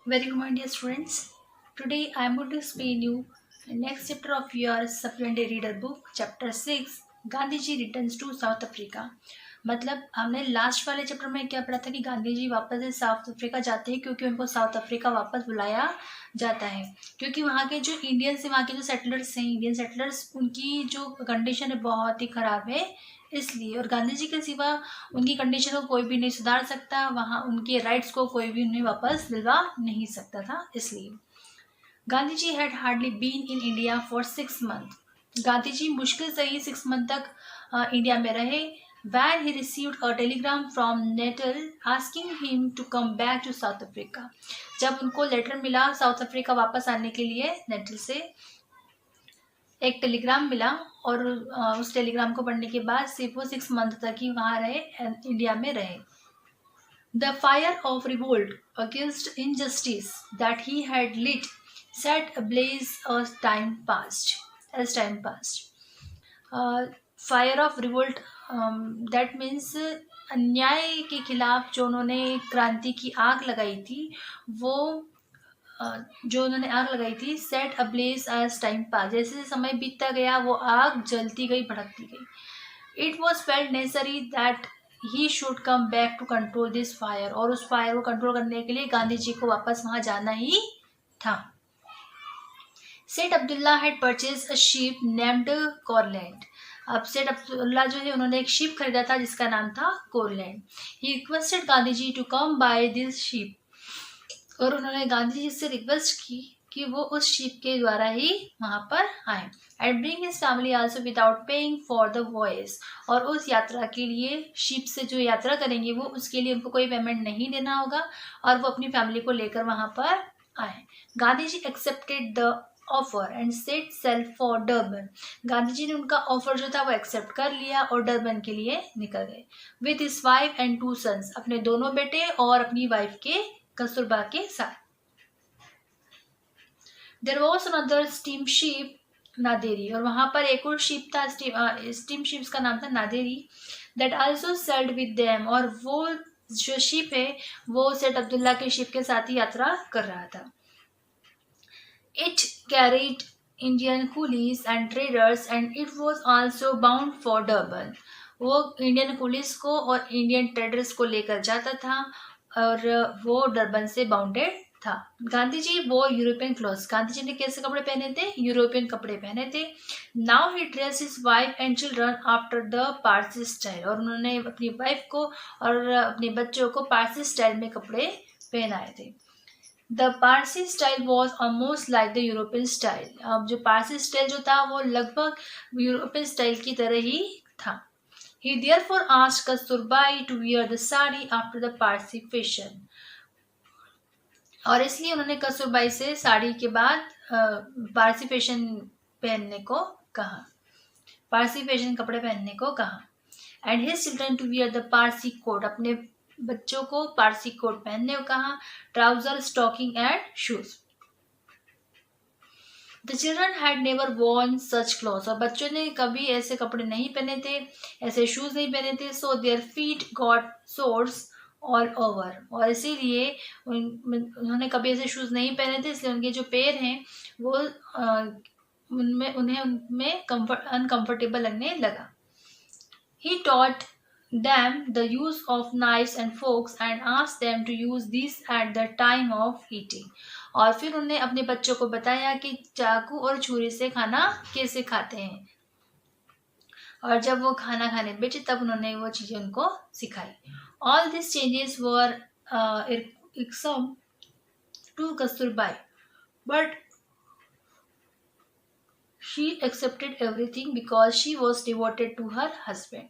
Very good morning, dear students. Today I am going to explain you the next chapter of your supplementary reader book, chapter 6, Gandhi ji returns to South Africa. मतलब हमने last वाले chapter में क्या पढ़ा था कि गांधी जी वापस से साउथ अफ्रीका जाते हैं क्योंकि उनको साउथ अफ्रीका वापस बुलाया जाता है, क्योंकि वहाँ के जो इंडियंस हैं, वहाँ के जो सेटलर्स हैं, इंडियन सेटलर्स, उनकी जो कंडीशन है बहुत ही ख़राब है इसलिए। और गांधी जी के सिवा उनकी कंडीशन को कोई भी नहीं सुधार सकता, वहाँ उनके राइट्स को कोई भी उन्हें वापस दिलवा नहीं सकता था, इसलिए। Gandhi ji had hardly been in India for 6 month. Gandhi ji मुश्किल से ही 6 मंथ तक इंडिया में रहे। When he received a telegram from Natal asking him to come back to South Africa. जब उनको लेटर मिला साउथ अफ्रीका वापस आने के लिए, नेटल से एक टेलीग्राम मिला, और उस टेलीग्राम को पढ़ने के बाद सिर्फ वो 6 मंथ तक ही वहाँ रहे, इंडिया में रहे। The fire of revolt against injustice that he had lit set ablaze as time passed. As time passed, fire of revolt, that means अन्याय के खिलाफ जो उन्होंने क्रांति की आग लगाई थी, वो जो उन्होंने आग लगाई थी, set ablaze as time pass, जैसे समय बीतता गया वो आग जलती गई, भड़कती गई। It was felt necessary that he should come back to control this fire, और उस फायर को कंट्रोल करने के लिए गांधी जी को वापस वहां जाना ही था। Seth Abdullah had purchase a ship named Courland. अब सेठ अब्दुल्ला जो है, उन्होंने एक शिप खरीदा था जिसका नाम था Courland. He requested Gandhi ji to come by this ship, और उन्होंने गांधी जी से रिक्वेस्ट की कि वो उस शिप के द्वारा ही वहां पर आए, and bring his family also without paying for the voice, और उस यात्रा के लिए, शिप से जो यात्रा करेंगे वो, उसके लिए उनको कोई पेमेंट नहीं देना होगा, और वो अपनी फैमिली को लेकर वहां पर आए। Gandhi ji accepted the offer and set self for Durban. Gandhi ji ने उनका ऑफर जो था वो एक्सेप्ट कर लिया और डरबन के लिए निकल गए, with his wife and 2 sons, अपने दोनों बेटे और अपनी वाइफ के, कस्तूरबा के साथ। There was another steam ship Naderi, और वहां पर एक और शिप था, स्टीम शिप्स का नाम था Naderi, that also sailed with them, और वो जो शिप है वो सेठ अब्दुल्ला के शिप के साथ ही यात्रा कर रहा था। It carried Indian Coolidge and traders and it was also bound for Durban. वो इंडियन पुलिस को और इंडियन ट्रेडर्स को लेकर जाता था, और वो डरबन से बाउंडेड था। गांधी जी वो यूरोपियन क्लोथ्स, गांधी जी ने कैसे कपड़े पहने थे? यूरोपियन कपड़े पहने थे। Now he dress his wife and children after the Parsi style, और उन्होंने अपनी वाइफ को और अपने बच्चों को पारसी स्टाइल में कपड़े पहनाए थे। The Parsi style was almost like the European style. अब जो पारसी स्टाइल जो था वो लगभग यूरोपियन स्टाइल की तरह ही था। He therefore asked Kasturbai to wear the sari after the Parsi fashion, और इसलिए उन्होंने कस्तूरबाई से साड़ी के बाद पारसी फैशन पहनने को कहा, पारसी फैशन कपड़े पहनने को कहा। And his children to wear the Parsi coat, अपने बच्चों को पारसी कोट पहनने को कहा, trouser, stocking and shoes. The children had never worn such clothes, और बच्चों ने कभी ऐसे कपड़े नहीं पहने थे, ऐसे शूज नहीं पहने थे। So their feet got source all over, और इसीलिए उन्होंने कभी ऐसे शूज नहीं पहने थे, इसलिए उनके जो पैर हैं वो उनमें अनकंफर्टेबल लगने लगा। He taught them the use of knives and forks and asked them to use these at the time of eating. और फिर उन्होंने अपने बच्चों को बताया कि चाकू और छुरी से खाना कैसे खाते हैं, और जब वो खाना खाने बैठे तब उन्होंने वो चीजें उनको सिखाई। All these changes were irksome to Kasturbai, but she accepted everything because she was devoted to her husband.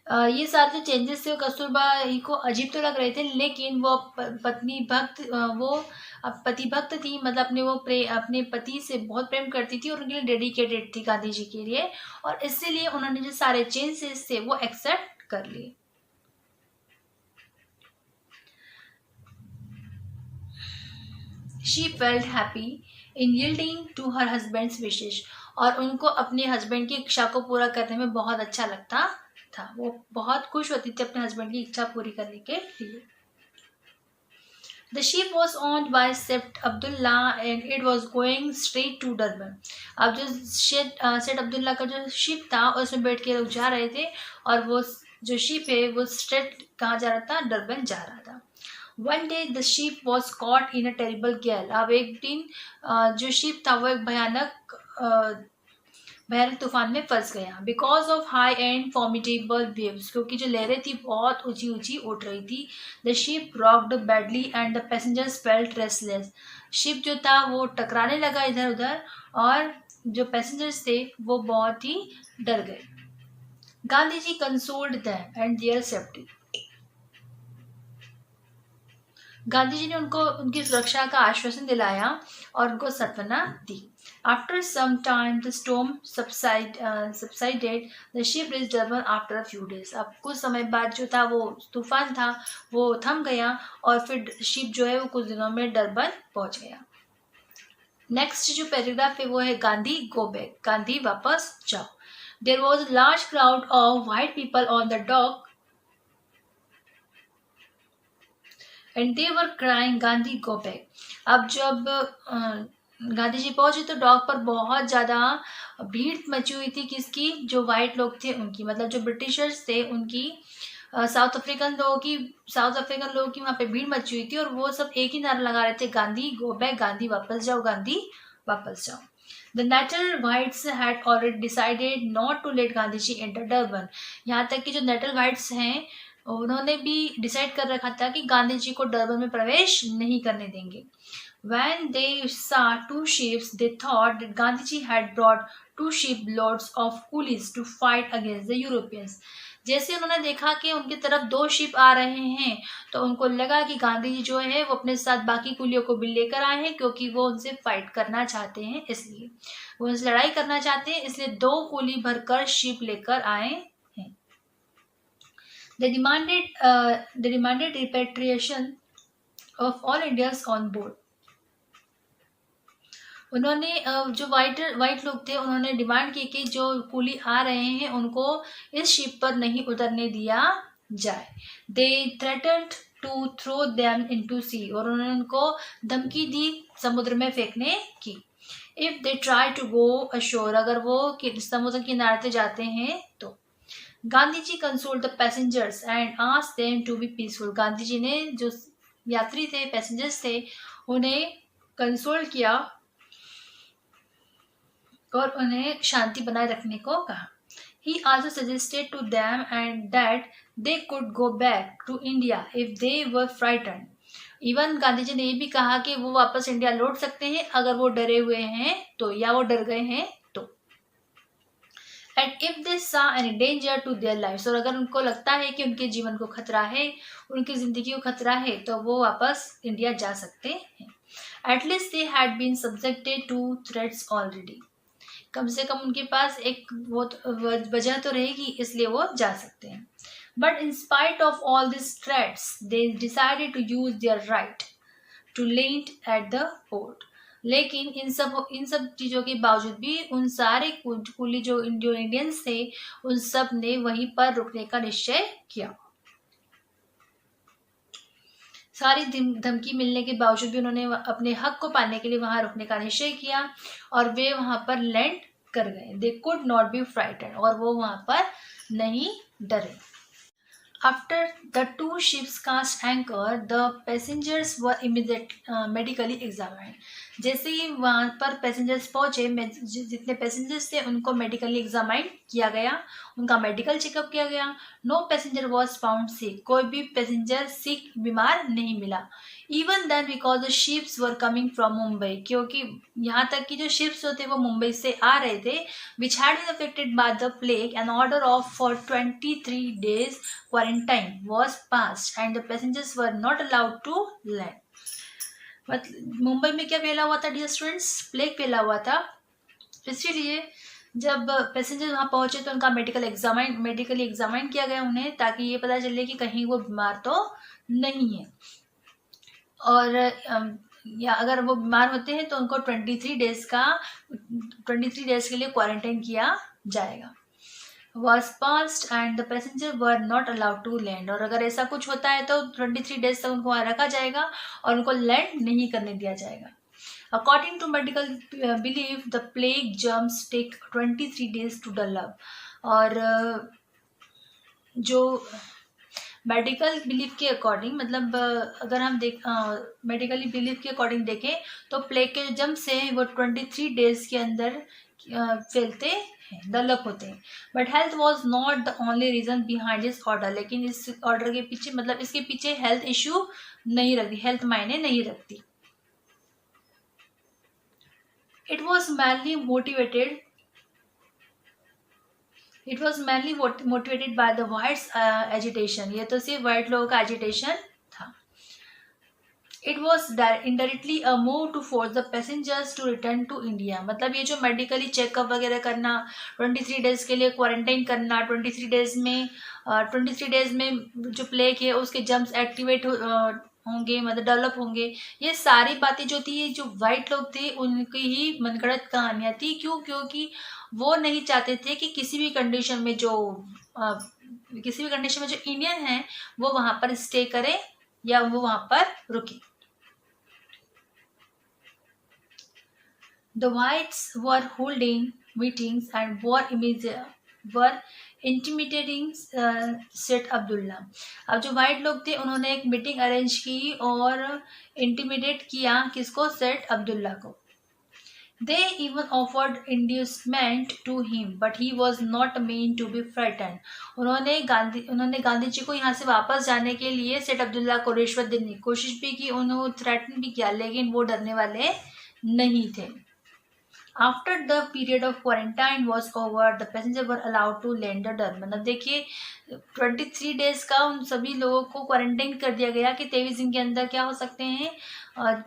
ये सारे जो चेंजेस थे कस्तूरबाई को अजीब तो लग रहे थे, लेकिन वो पत्नी भक्त, वो पति भक्त थी, मतलब अपने पति से बहुत प्रेम करती थी और उनके लिए डेडिकेटेड थी गांधी जी के लिए, और इसीलिए उन्होंने जो सारे चेंजेस थे वो एक्सेप्ट कर लिए। She felt happy in yielding to her husband's wishes, और उनको अपने हस्बैंड की इच्छा को पूरा करने में बहुत अच्छा लगता था, वो बहुत खुश होती थी अपने हस्बैंड की इच्छा पूरी करने के लिए। The ship was owned by Seyd Abdullah and it was going straight to Durban. अब जो सेठ अब्दुल्ला का जो शिप था उसमें बैठ के लोग जा रहे थे और वो जो शिप है वो स्ट्रेट कहाँ जा रहा था, डरबन जा रहा था. One day the ship was caught in a terrible gale. अब एक दिन जो शिप था वो एक भयानक तूफान में फंस गया. Because of high and formidable waves, क्योंकि जो लहरें थी बहुत ऊंची ऊंची उठ रही थी. The ship rocked badly and the passengers felt restless. Ship जो था वो टकराने लगा इधर उधर और जो पैसेंजर्स थे वो बहुत ही डर गए. Gandhi ji consoled them and their safety. Gandhi ji ने उनको उनकी सुरक्षा का आश्वासन दिलाया और उनको सांत्वना दी. After some time, the storm subsided. The ship reached Durban after a few days. अब कुछ समय बाद जो था वो तूफान था वो थम गया और फिर शिप जो है वो कुछ दिनों में डरबन पहुंच गया. नेक्स्ट जो पैराग्राफ है वो है गांधी गो बैक. गांधी वापस जाओ. There was a large crowd of white people on the dock and they were crying, Gandhi go back. अब जब गांधी जी पहुंचे तो डॉक पर बहुत ज़्यादा भीड़ मची हुई थी. किसकी? जो वाइट लोग थे उनकी, मतलब जो ब्रिटिशर्स थे उनकी, साउथ अफ्रीकन लोगों की वहाँ पे भीड़ मची हुई थी और वो सब एक ही नारा लगा रहे थे, गांधी गो बैक, गांधी वापस जाओ, गांधी वापस जाओ. The Natal whites had already decided not to let Gandhi ji enter Durban. यहाँ तक कि जो नेटल वाइट्स हैं उन्होंने भी डिसाइड कर रखा था कि गांधी जी को डरबन में प्रवेश नहीं करने देंगे. When they saw two ships, they thought that Gandhiji had brought two shiploads of coolies to fight against the Europeans. जैसे उन्होंने देखा कि उनकी तरफ दो शिप आ रहे हैं तो उनको लगा कि गांधी जी जो है वो अपने साथ बाकी कुलियों को भी लेकर आए हैं, क्योंकि वो उनसे फाइट करना चाहते हैं, इसलिए वो उनसे लड़ाई करना चाहते हैं, इसलिए दो कुली भरकर शिप लेकर आए हैं. They demanded repatriation of all Indians on board. उन्होंने जो वाइट लोग थे उन्होंने डिमांड की कि जो कुली आ रहे हैं उनको इस शिप पर नहीं उतरने दिया जाए. They threatened to throw them into sea. और उन्होंने उनको धमकी दी समुद्र में फेंकने की. If they try to go ashore, अगर वो समुद्र किनारे जाते हैं तो. Gandhi ji consoled the passengers and asked them to be peaceful. Gandhi ji ने जो यात्री थे, पैसेंजर्स थे, उन्हें कंसोल किया और उन्हें शांति बनाए रखने को कहा. He also suggested to them and that they could go back to India if they were frightened. Even Gandhi ji ने ये भी कहा कि वो वापस इंडिया लौट सकते हैं अगर वो डरे हुए हैं तो, या वो डर गए हैं तो. And if they saw any danger to their lives, और अगर उनको लगता है कि उनके जीवन को खतरा है, उनकी जिंदगी को खतरा है, तो वो वापस इंडिया जा सकते हैं. At least they had been subjected to threats already. कम से कम उनके पास एक वो वजह तो रहेगी, इसलिए वो जा सकते हैं. But in spite of all this threats they decided to use their right to land at the port. लेकिन इन सब चीज़ों के बावजूद भी उन सारे कुली जो इंडियंस थे उन सब ने वहीं पर रुकने का निश्चय किया. सारी धमकी मिलने के बावजूद भी उन्होंने अपने हक को पाने के लिए वहां रुकने का निश्चय किया और वे वहां पर लैंड कर गए. They could not be frightened, और वो वहां पर नहीं डरे. After the two ships cast anchor the passengers were immediate medically examined. जैसे ही वहाँ पर पैसेंजर्स पहुँचे, जितने पैसेंजर्स थे उनको मेडिकली एग्जामाइन किया गया, उनका मेडिकल चेकअप किया गया. No passenger was found sick. कोई भी पैसेंजर सिक बीमार नहीं मिला. Even then because the ships were coming from Mumbai, क्योंकि यहाँ तक कि जो शिप्स होते वो मुंबई से आ रहे थे. Which had been affected by the plague. An order of for 23 days quarantine was passed and the passengers were not allowed to land. मतलब मुंबई में क्या फैला हुआ था डियर स्टूडेंट्स? प्लेग फैला हुआ था. इसीलिए जब पैसेंजर वहाँ पहुंचे तो उनका मेडिकली एग्जामाइन किया गया उन्हें, ताकि ये पता चले कि कहीं वो बीमार तो नहीं है. और या अगर वो बीमार होते हैं तो उनको 23 डेज के लिए क्वारंटाइन किया जाएगा. was passed and the passenger were not allowed to land. और अगर ऐसा कुछ होता है तो 23 डेज तक उनको वहाँ रखा जाएगा और उनको लैंड नहीं करने दिया जाएगा. According to medical belief, the plague germs take 23 days to develop. और जो मेडिकल बिलीफ के अकॉर्डिंग, मतलब अगर हम मेडिकली बिलीफ के अकॉर्डिंग देखें तो प्लेग के जो जम्स हैं वो 23 डेज के अंदर फैलते हैं, डेवलप होते हैं. But health was not the only reason behind this order. लेकिन इस ऑर्डर के पीछे, मतलब इसके पीछे हेल्थ इश्यू नहीं रखती, हेल्थ मायने नहीं रखती. It was mainly motivated It was mainly motivated by the whites agitation. ये तो सिर्फ white लोगों का agitation था. It was indirectly a move to force the passengers to return to India. मतलब ये जो मेडिकली चेकअप वगैरह करना, 23 डेज के लिए क्वारंटाइन करना, 23 डेज में जो प्लेग है उसके जम्स एक्टिवेट होंगे, मतलब डेवलप होंगे, ये सारी बातें जो थी, ये जो वाइट लोग थे उनकी ही मनगढ़ंत कहानियां थी. क्यों? क्योंकि वो नहीं चाहते थे कि किसी भी कंडीशन में जो इंडियन हैं वो वहां पर स्टे करें या वो वहां पर रुके. The whites were holding meetings and were intimidating सेठ अब्दुल्ला. अब जो वाइट लोग थे उन्होंने एक मीटिंग अरेंज की और इंटिमिडेट किया किसको? सेठ अब्दुल्ला को. They even offered inducement to him, but he was not meant to be frightened. उन्होंने गांधी जी को यहाँ से वापस जाने के लिए सेठ अब्दुल्ला को रिश्वत देने की कोशिश भी की, उन्होंने थ्रेटन भी किया, लेकिन वो डरने वाले नहीं थे. After the period of quarantine was over, the passengers were allowed to land at Durban. अब देखिए 23 डेज का उन सभी लोगों को क्वारंटाइन कर दिया गया कि 23 दिन के अंदर क्या हो सकते हैं,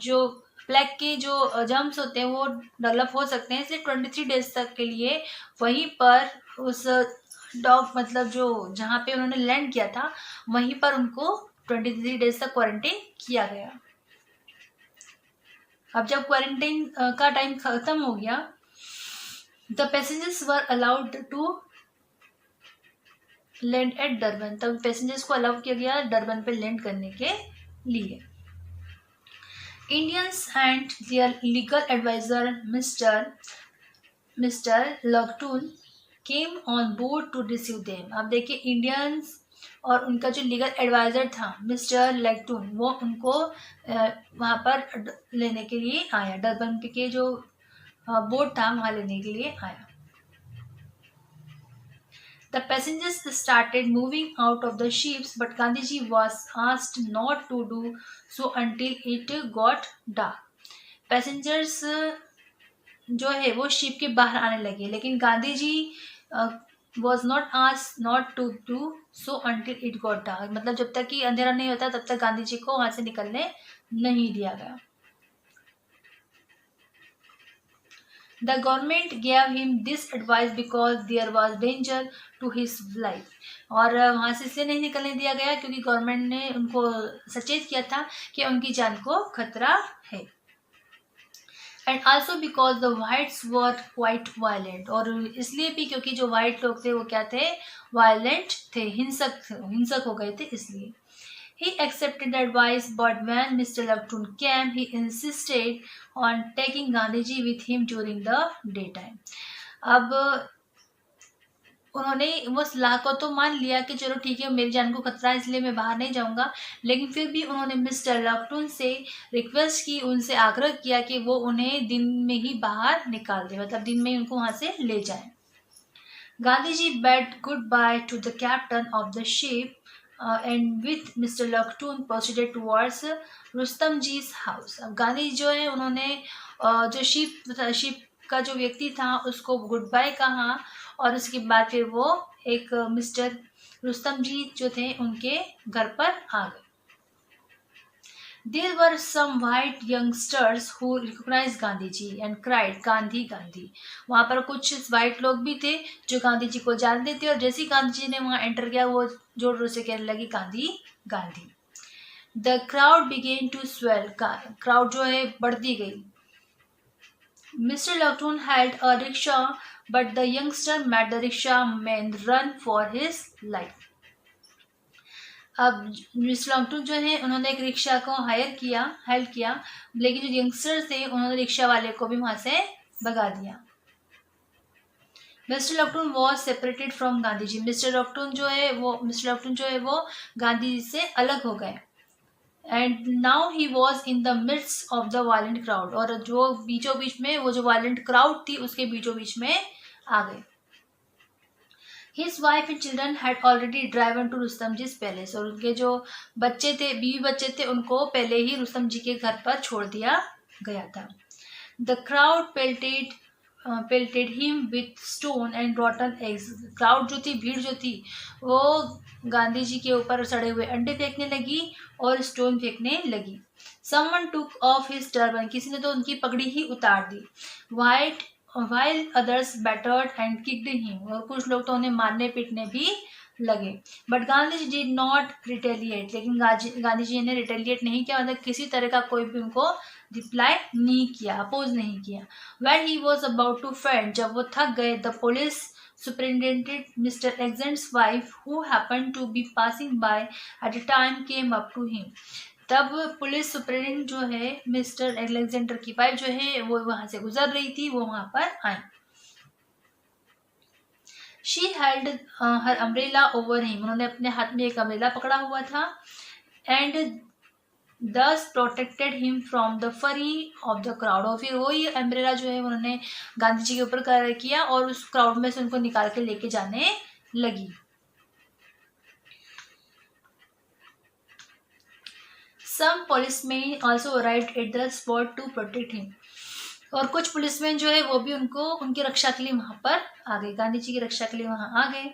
जो प्लेग के जो जम्स होते हैं वो डेवलप हो सकते हैं. इसलिए 23 डेज तक के लिए वहीं पर उस डॉग, मतलब जो जहाँ पे उन्होंने लैंड किया था वहीं पर उनको 23 डेज तक क्वारंटाइन किया गया. अब जब क्वारंटाइन का टाइम खत्म हो गया, the passengers were allowed to land at Durban. तब पैसेंजर्स को अलाउ किया गया डरबन पे लैंड करने के लिए. Indians and their legal adviser mister Laughton came on board to receive them. अब देखिए इंडियंस और उनका जो लीगल एडवाइजर था मिस्टर लेक्टून, वो उनको वहाँ पर लेने के लिए आया, डरबन के जो बोर्ड था वहाँ लेने के लिए आया. The passengers started moving out of the ships, but Gandhiji was asked not to do so until it got dark. Passengers जो है वो शिप के बाहर आने लगे, लेकिन गांधी जी was not asked not to do so until it got dark. मतलब जब तक कि अंधेरा नहीं होता तब तक गांधी जी को वहां से निकलने नहीं दिया गया. The government gave him this advice because there was danger to his life. और वहां से इसलिए नहीं निकलने दिया गया क्योंकि गवर्नमेंट ने उनको सचेत किया था कि उनकी जान को खतरा है. And also because the whites were quite violent. और इसलिए भी क्योंकि जो वाइट लोग थे वो क्या थे? वायलेंट थे, हिंसक हो गए थे, इसलिए. He accepted the advice, but when Mr. Lakhtun came, he insisted on taking Gandhiji with him during the daytime. अब उन्होंने वो सलाह को तो मान लिया कि चलो ठीक है मेरी जान को खतरा है इसलिए मैं बाहर नहीं जाऊंगा, लेकिन फिर भी उन्होंने मिस्टर लॉकटून से रिक्वेस्ट की, उनसे आग्रह किया कि वो उन्हें दिन में ही बाहर निकाल दे, मतलब दिन में ही उनको वहां से ले जाए. गांधी जी bade goodbye to the captain of the ship and with Mr. Lakhtun proceeded towards Rustam जी's house. अब गांधी जो है उन्होंने जो शिप का जो व्यक्ति था उसको गुड बाय कहा और उसके बाद फिर वो एक मिस्टर रुस्तम जी जो थे उनके घर पर आ गए. There were some white youngsters who recognized Gandhiji and cried, "Gandhi, Gandhi." वहाँ पर कुछ वाइट लोग भी थे जो गांधी जी को जानते थे और जैसे ही गांधी जी ने वहाँ एंटर किया वो जोर जोर से कहने लगी, "Gandhi, Gandhi." The crowd began to swell. Crowd जो है बढ़ती गई. Mr. Lockton held a rickshaw, but the youngster made the rickshaw man run for his life. अब मिस्टर लॉन्गटून जो है उन्होंने एक रिक्शा को हेल्प किया, लेकिन जो यंगस्टर थे उन्होंने रिक्शा वाले को भी वहां से भगा दिया. Mister Laughton was separated from Gandhi ji. Mister Laughton जो है वो गांधी जी से अलग हो गए. And now he was in the midst of the violent crowd. और जो बीचों बीच में वो जो वायलेंट क्राउड थी उसके बीचों बीच में आ गए. His wife and children had already driven to Rustam जी's palace. और उनके जो बीवी बच्चे थे उनको पहले ही रुस्तम जी के घर पर छोड़ दिया गया था. The crowd pelted him with stone and rotten eggs. Crowd जो थी, भीड़ जो थी, वो गांधी जी के ऊपर सड़े हुए अंडे फेंकने लगी और स्टोन फेंकने लगी. Someone took off his turban. किसी ने तो उनकी पगड़ी ही उतार दी. While others battered and kicked him. और कुछ लोग तो उन्हें मारने पीटने भी लगे. But Gandhi ji did not retaliate. लेकिन गांधी जी ने रिटेलिएट नहीं किया, मतलब किसी तरह का कोई भी उनको रिप्लाई नहीं किया, अपोज नहीं किया. When he was about to faint, जब वो थक गए, the police superintendent Mr. Alexander's wife, who happened to be passing by at the time, came up to him. तब पुलिस सुप्रिंटेंडेंट जो है मिस्टर अलेक्जेंडर की वाइफ जो है वो वहां से गुजर रही थी, वो वहां पर आई. She held her umbrella over him. उन्होंने अपने हाथ में एक अम्ब्रेला पकड़ा हुआ था. एंड दस प्रोटेक्टेड हिम फ्रॉम द फरी ऑफ द क्राउड. और फिर वही अम्ब्रेला जो है उन्होंने गांधी जी के ऊपर कर किया और उस क्राउड में से उनको निकाल के लेके जाने लगी. Some policemen also arrived at the spot to protect him. और कुछ पुलिसमैन जो है वो भी उनकी रक्षा के लिए वहां पर आ गए, गांधी जी की रक्षा के लिए वहां आ गए.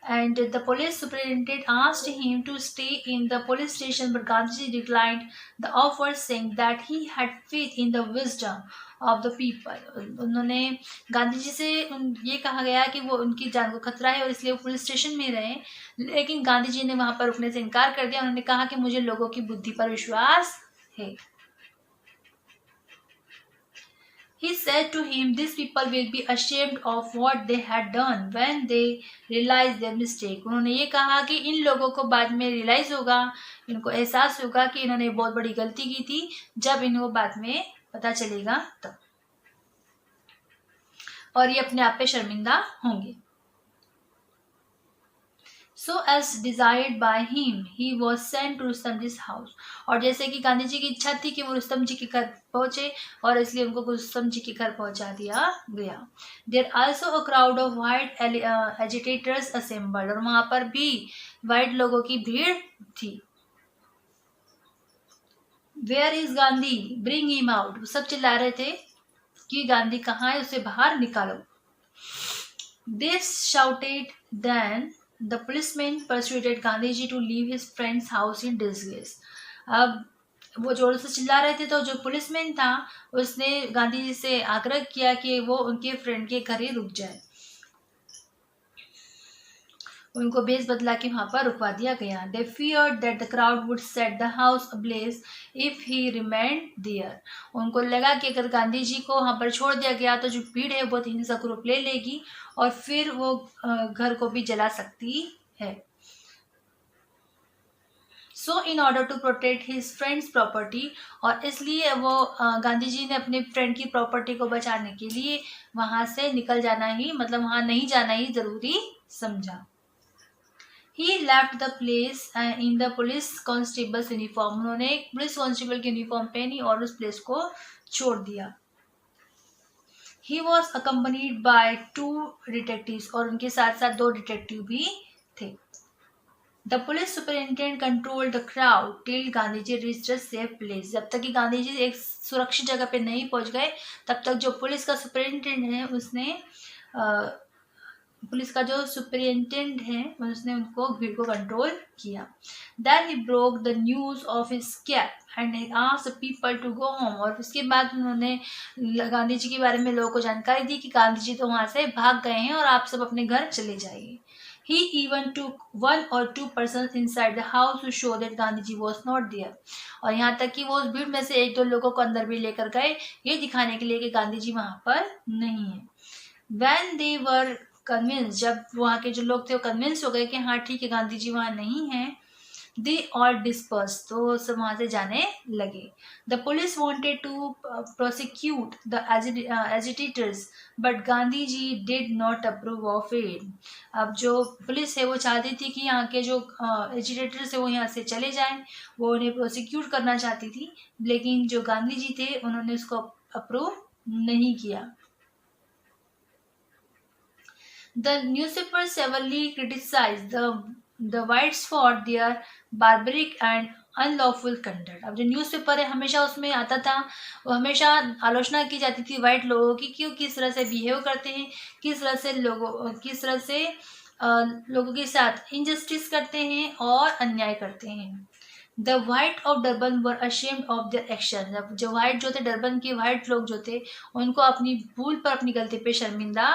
And the police superintendent asked him to stay in the police station, but Gandhiji declined the offer, saying that he had faith in the wisdom of the people. उन्होंने गांधी जी से ये कहा गया कि वो उनकी जान को खतरा है और इसलिए वो पुलिस स्टेशन में रहे, लेकिन गांधी जी ने वहां पर रुकने से इनकार कर दिया. उन्होंने कहा कि मुझे लोगों की बुद्धि पर विश्वास है. He said to him, these people will be ashamed of what they had done when they realize their mistake. उन्होंने ये कहा कि इन लोगों को बाद में रियलाइज होगा, इनको एहसास होगा कि इन्होंने बहुत बड़ी गलती की थी, जब इनको बाद में पता चलेगा तब, और ये अपने आप पे शर्मिंदा होंगे. So as desired by him, he was sent to Rustam जी's house. और जैसे कि गांधी जी की इच्छा थी कि वो रुस्तम जी के घर पहुंचे, और इसलिए उनको रुस्तम जी के घर पहुंचा दिया गया. There also a crowd of white agitators assembled. और वहां पर भी व्हाइट लोगों की भीड़ थी. Where is Gandhi? Bring him out. वो सब चिल्ला रहे थे कि गांधी कहाँ है, उसे बाहर निकालो. They shouted. Then the policeman persuaded Gandhiji to leave his friend's house in disgrace. अब वो जोर से चिल्ला रहे थे, तो जो पुलिसमैन था उसने गांधी जी से आग्रह किया कि वो उनके फ्रेंड के घर ही रुक जाए. उनको भेस बदला के वहां पर रुकवा दिया गया. They feared that the crowd would set the house ablaze if he remained there. उनको लगा कि अगर गांधी जी को वहां पर छोड़ दिया गया तो जो भीड़ है बहुत हिंसक रूप ले लेगी और फिर वो घर को भी जला सकती है. So in order to protect his friend's property, और इसलिए वो गांधी जी ने अपने फ्रेंड की प्रॉपर्टी को बचाने के लिए वहां से निकल जाना ही, मतलब वहां नहीं जाना ही जरूरी समझा. He left the place in the police constable's uniform. उन्होंने एक पुलिस कांस्टेबल की यूनिफॉर्म पहनी और उस प्लेस को छोड़ दिया. He was accompanied by 2 detectives. और उनके साथ साथ 2 डिटेक्टिव भी थे. The police superintendent controlled the crowd till Gandhiji reached a safe place. जब तक कि गांधी जी एक सुरक्षित जगह पे नहीं पहुंच गए, तब तक जो पुलिस का सुपरिटेंडेंट है उसने उनको भीड़ को कंट्रोल किया. Then he broke the news of his escape and he asked the people to go home. और उसके बाद उन्होंने गांधी जी के बारे में लोगों को जानकारी दी कि गांधी जी तो वहां से भाग गए हैं और आप सब अपने घर चले जाइए. He even took 1 or 2 persons inside the house to show that Gandhi ji was not there. और यहाँ तक कि वो उस भीड़ में से 1-2 लोगों को अंदर भी लेकर गए, ये दिखाने के लिए कि गांधी जी वहाँ पर नहीं है. When they were convinced, जब वहाँ के जो लोग थे वो कन्विंस हो गए कि हाँ ठीक है गांधी जी वहाँ नहीं है, they all dispersed, तो सब वहाँ से जाने लगे. The police wanted to prosecute the agitators, but Gandhi ji did not approve of it. अब जो पुलिस है वो चाहती थी कि यहाँ के जो एजिटेटर्स है वो यहाँ से चले जाएं, वो उन्हें प्रोसिक्यूट करना चाहती थी, लेकिन जो गांधी जी थे उन्होंने उसको अप्रूव नहीं किया. The newspapers severely criticized the whites for their barbaric and unlawful conduct. अब जो न्यूज़पेपर है हमेशा उसमें आता था, वो हमेशा आलोचना की जाती थी वाइट लोगों की, क्यों किस तरह से बिहेव करते हैं, किस तरह से लोगों के साथ इनजस्टिस करते हैं और अन्याय करते हैं. The white of Durban were ashamed of their action. जब जो वाइट जो थे, डरबन के वाइट लोग जो थे, उनको अपनी भूल पर, अपनी गलती पे शर्मिंदा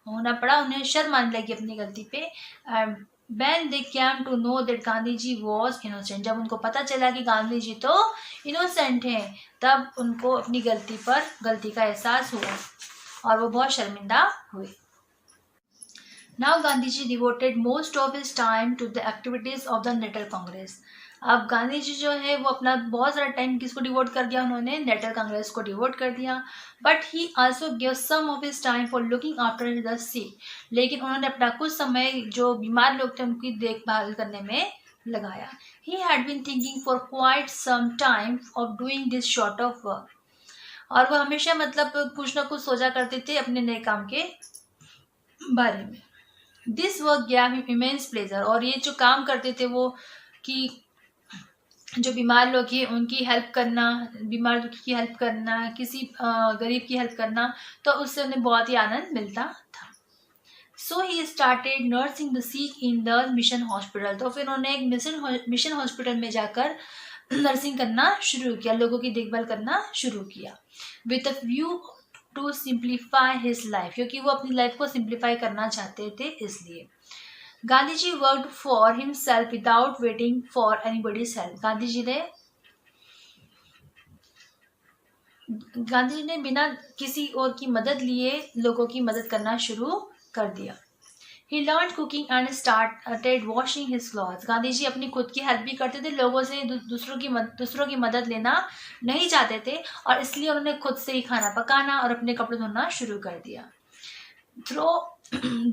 होना पड़ा, उन्हें शर्म आने लगी अपनी गलती पे. When they came to know that Gandhi ji was innocent, जब उनको पता चला कि गांधी जी तो इनोसेंट हैं, तब उनको अपनी गलती का एहसास हुआ और वो बहुत शर्मिंदा हुए. Now Gandhi ji devoted most of his time to the activities of the Natal Congress. अब गांधी जी जो है वो अपना बहुत सारा टाइम किसको डिवोट कर दिया, उन्होंने नेटल कांग्रेस को डिवोट कर दिया. But he also give some of his time for looking after the sick. लेकिन उन्होंने अपना कुछ समय जो बीमार लोग थे उनकी देखभाल करने में लगाया. He had been thinking for quite some time of doing this sort of work. और वो हमेशा मतलब कुछ ना कुछ सोचा करते थे अपने नए काम के बारे में. This work gave him immense pleasure. और ये जो काम करते थे वो कि जो बीमार लोग हैं उनकी हेल्प करना, बीमार की हेल्प करना, किसी गरीब की हेल्प करना, तो उससे उन्हें बहुत ही आनंद मिलता था. So he started nursing the sick in the mission hospital. तो फिर उन्होंने एक मिशन हॉस्पिटल में जाकर नर्सिंग करना शुरू किया, लोगों की देखभाल करना शुरू किया. With a view to simplify his life, क्योंकि वो अपनी लाइफ को सिंप्लीफाई करना चाहते थे इसलिए. Gandhi ji worked for himself without waiting for anybody's help. Gandhi ji ने बिना किसी और की मदद लिए लोगों की मदद करना शुरू कर दिया. He learn cooking and started washing his clothes. Gandhi ji अपनी खुद की हेल्प भी करते थे, लोगों से दूसरों की मदद लेना नहीं चाहते थे, और इसलिए उन्होंने खुद से ही खाना पकाना और अपने कपड़े धोना शुरू कर दिया.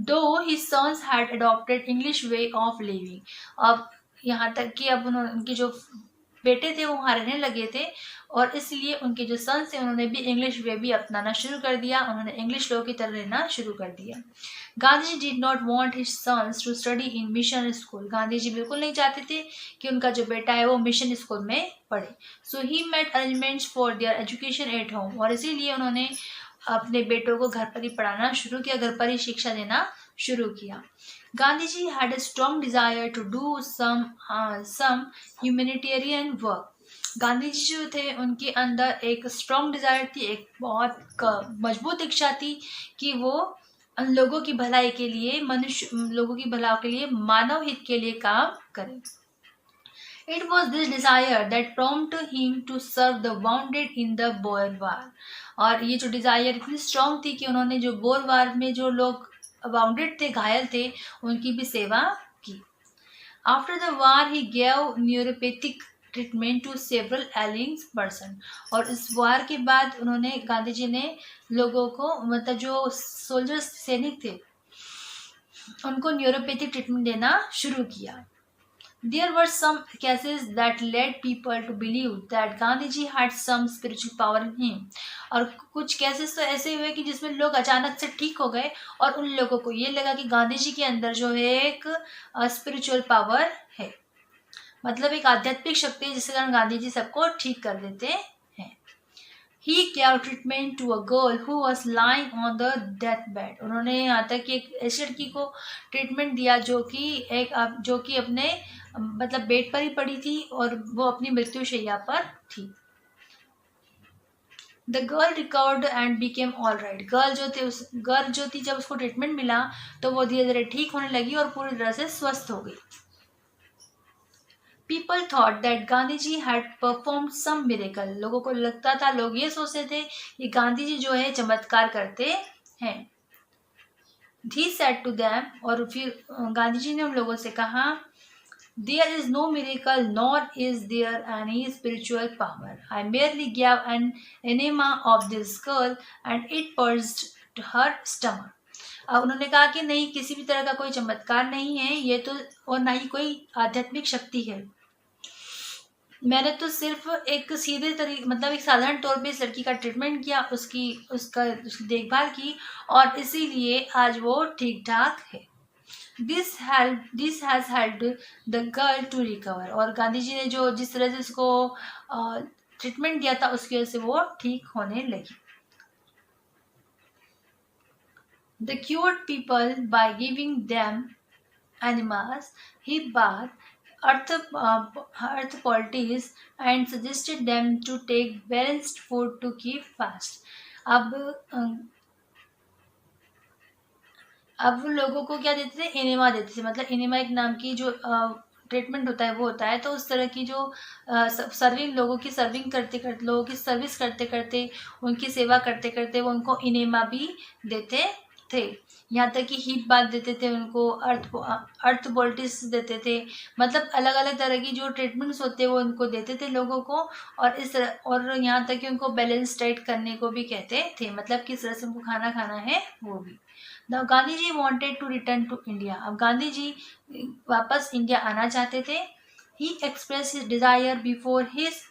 Though his sons had adopted English way of living. अब यहाँ तक कि अब उनके जो बेटे थे वो वहाँ रहने लगे थे, और इसलिए उनके जो सन्स थे उन्होंने भी इंग्लिश वे भी अपनाना शुरू कर दिया, उन्होंने इंग्लिश लोगों की तरह रहना शुरू कर दिया. Gandhi ji did not want his sons to study in mission school. Gandhi ji बिल्कुल नहीं चाहते थे कि उनका जो बेटा है वो मिशन स्कूल में पढ़े. So he made arrangements for their education at home. और इसीलिए उन्होंने अपने बेटों को घर पर ही पढ़ाना शुरू किया, घर पर ही शिक्षा देना शुरू किया. Gandhi ji had a strong desire to do some humanitarian work. Gandhi ji जो थे उनके अंदर एक स्ट्रॉन्ग डिजायर थी, एक बहुत मजबूत इच्छा थी कि वो लोगों की भलाई के लिए, लोगों की भलाई के लिए, मानव हित के लिए काम करें. It was this desire that prompted him to serve the wounded in the Boer War. और ये जो डिज़ायर इतनी स्ट्रॉन्ग थी कि उन्होंने जो बोर वार में जो लोग वाउंडेड थे, घायल थे, उनकी भी सेवा की. After the war he gave neuropathic treatment to several ailing person. और इस वार के बाद उन्होंने, गांधी जी ने लोगों को, मतलब जो सोल्जर्स सैनिक थे उनको न्यूरोपैथिक ट्रीटमेंट देना शुरू किया. There were some cases that led people to believe that Gandhiji had some spiritual power in him. और कुछ केसेस तो ऐसे हुए कि जिसमें लोग अचानक से ठीक हो गए और उन लोगों को ये लगा कि गांधी जी के अंदर जो है एक स्पिरिचुअल पावर है, मतलब एक आध्यात्मिक शक्ति है जिसके कारण गांधी जी सबको ठीक कर देते हैं. He gave treatment to a girl who was lying on the deathbed. उन्होंने यहाँ तक कि एक ऐसी लड़की को ट्रीटमेंट दिया जो कि अपने मतलब बेड पर ही पड़ी थी और वो अपनी मृत्यु शैया पर थी. The girl recovered and became all right. Girl जो थी जब उसको ट्रीटमेंट मिला तो वो धीरे धीरे ठीक होने लगी और पूरी तरह से स्वस्थ हो गई। People thought that Gandhi ji had perform some miracle. लोगों को लगता था, लोग ये सोचते थे कि गांधी जी जो है चमत्कार करते हैं। He said to them, और फिर गांधी जी ने उन लोगों से कहा, There is no miracle, nor is there any spiritual power. I merely gave an enema of this girl and it purged her stomach. अब उन्होंने कहा कि नहीं, किसी भी तरह का कोई चमत्कार नहीं है ये तो, और ना ही कोई आध्यात्मिक शक्ति है। मैंने तो सिर्फ एक सीधे तरीके मतलब एक साधारण तौर पे इस लड़की का ट्रीटमेंट किया, उसकी देखभाल की, और इसीलिए आज वो ठीक ठाक है। This has helped the girl to recover. और गांधी जी ने जो जिस तरह से उसको ट्रीटमेंट दिया था उसकी वजह से वो ठीक होने लगी। The cured people by giving them enemas, he bath, earth poultice and suggested them to take balanced food to keep fast. अब लोगों को क्या देते थे, एनेमा देते थे। मतलब एनेमा एक नाम की जो ट्रीटमेंट होता है वो होता है। तो उस तरह की जो लोगों की सर्विस करते करते उनकी सेवा करते करते वो उनको इनेमा भी देते थे। यहाँ तक कि हीप बात देते थे उनको, अर्थ बोल्टिस देते थे। मतलब अलग अलग तरह की जो ट्रीटमेंट्स होते हैं वो उनको देते थे लोगों को। और इस तरह, और यहाँ तक कि उनको बैलेंस डाइट करने को भी कहते थे, मतलब किस तरह से उनको खाना खाना है वो भी। Now Gandhi ji wanted to return to India. अब गांधी जी वापस इंडिया आना चाहते थे। He express his desire before his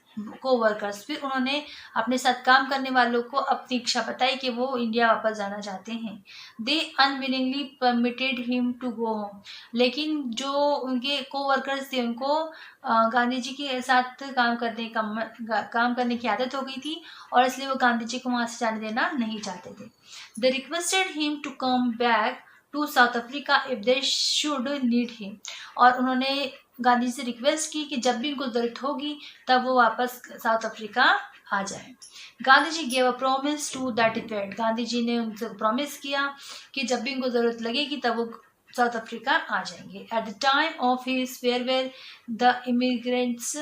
coworkers. फिर उन्होंने अपने साथ काम करने वालों को अपनी इच्छा बताई कि वो इंडिया वापस जाना चाहते हैं। They unwillingly permitted him to go home. लेकिन जो उनके कोवर्कर्स थे उनको गांधी जी के साथ काम करने की आदत हो गई थी, और इसलिए वो गांधी जी को वहां से जाने देना नहीं चाहते थे। They requested him to come back to South Africa if they should need him. और उन्होंने गांधी से रिक्वेस्ट की कि जब भी उनको जरूरत होगी तब वो वापस साउथ अफ्रीका आ जाए। Gandhi ji gave a promise to that effect. Gandhi ji ने उनसे प्रॉमिस किया कि जब भी उनको जरूरत लगेगी तब वो साउथ अफ्रीका आ जाएंगे। At the time of his farewell the immigrants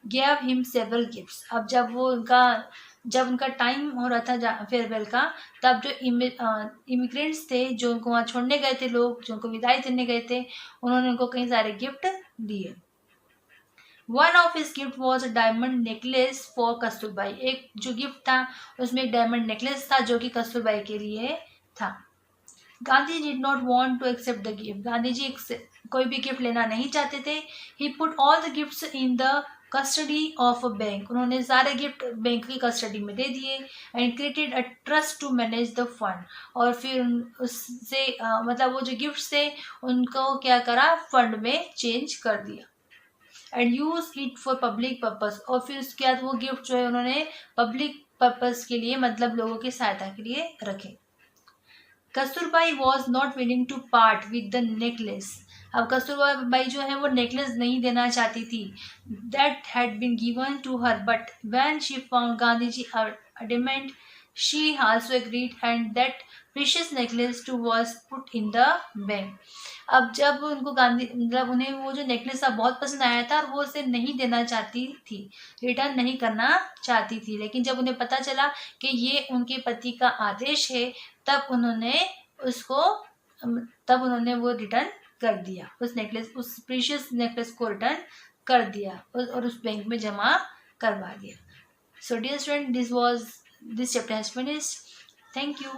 gave him several gifts. अब जब उनका टाइम हो रहा था फेयरवेल का, तब जो इमिग्रेंट्स थे जो उनको वहाँ छोड़ने गए थे, लोग जो उनको विदाई देने गए थे, उन्होंने उनको कई सारे गिफ्ट दिए। One of his gift was a diamond necklace for Kasturbai. एक जो गिफ्ट था उसमें एक डायमंड नेकलेस था जो कि कस्तूरबाई के लिए था। Gandhi did not want to accept the gift. Gandhi ji कोई भी गिफ्ट लेना नहीं चाहते थे। He put all the gifts in the custody of a bank. उन्होंने सारे गिफ्ट बैंक की कस्टडी में दे दिए। And created a trust to manage the fund. और फिर उससे मतलब वो जो गिफ्ट थे उनको क्या करा, फंड में चेंज कर दिया। And use it for public purpose. और फिर उसके बाद वो गिफ्ट जो है उन्होंने पब्लिक पर्पस के लिए, मतलब लोगों की सहायता के लिए रखे। Kasturbai was not willing to part with the necklace. अब कस्तूरबाई जो है वो नेकलेस नहीं देना चाहती थी, that had been given to her, but when she found Gandhi ji adamant, she also agreed and that precious necklace too was put in the bank. अब जब उनको मतलब उन्हें वो जो नेकलेस था बहुत पसंद आया था और वो उसे नहीं देना चाहती थी, रिटर्न नहीं करना चाहती थी, लेकिन जब उन्हें पता चला कि ये उनके पति का आदेश है तब उन्होंने वो रिटर्न कर दिया, उस प्रीशियस नेकलेस को रिटर्न कर दिया और उस बैंक में जमा करवा दिया। So dear student, this chapter has finished. Thank you.